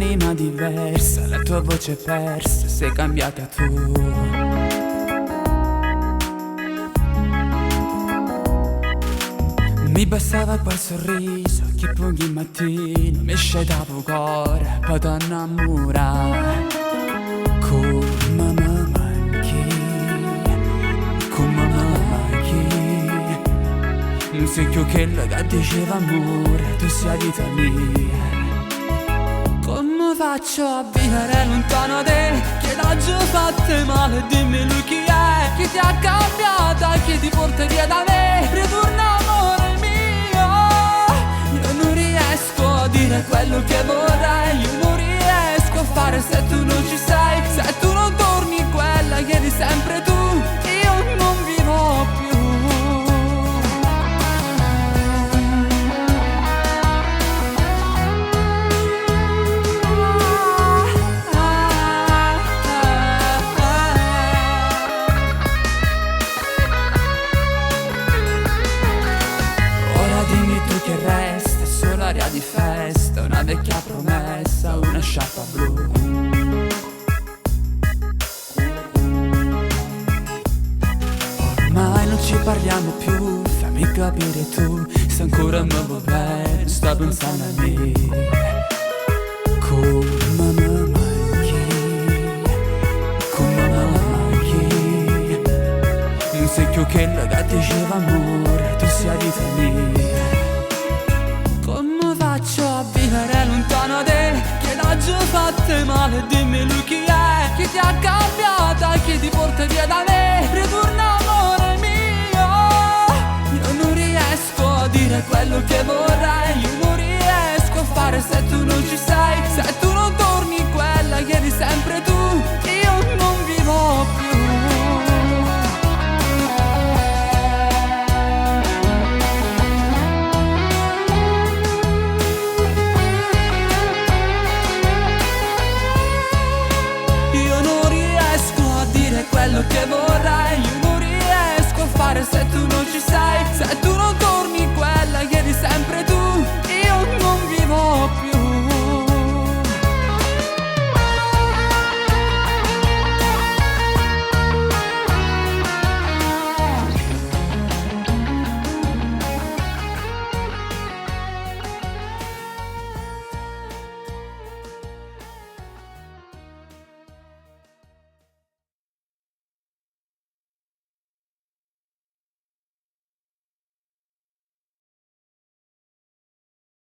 un'anima diversa, la tua voce persa, sei cambiata tu. Mi bastava quel sorriso che ogni mattino mi scedavo cuore per ti innamorare. Come mi manchi, come mi manchi. Non sei più quello che diceva amore, tu sei vita mia. Come faccio a vivere lontano da te, che l'ha già fatta male, dimmi lui chi è, chi ti ha cambiata, chi ti porta via da me. Ritorna amore mio, io non riesco a dire quello che vorrei, io non riesco a fare se tu non ci sei, se tu non torni quella che eri sempre tu, io non vivo più. Aria di festa, una vecchia promessa, una sciarpa blu. Ormai non ci parliamo più, fammi capire tu, se ancora mi va bene, sto pensando a me. Come mi manchi, come mi manchi. Non sei più quello che diceva amore, tu sei vita mia. Come faccio a vivere lontano da te, che l'ha già fatta male, dimmi lui chi è, chi ti ha cambiata, chi ti porta via da me. Ritorna amore mio, io non riesco a dire quello che vorrei, io non riesco a fare se tu non ci sei,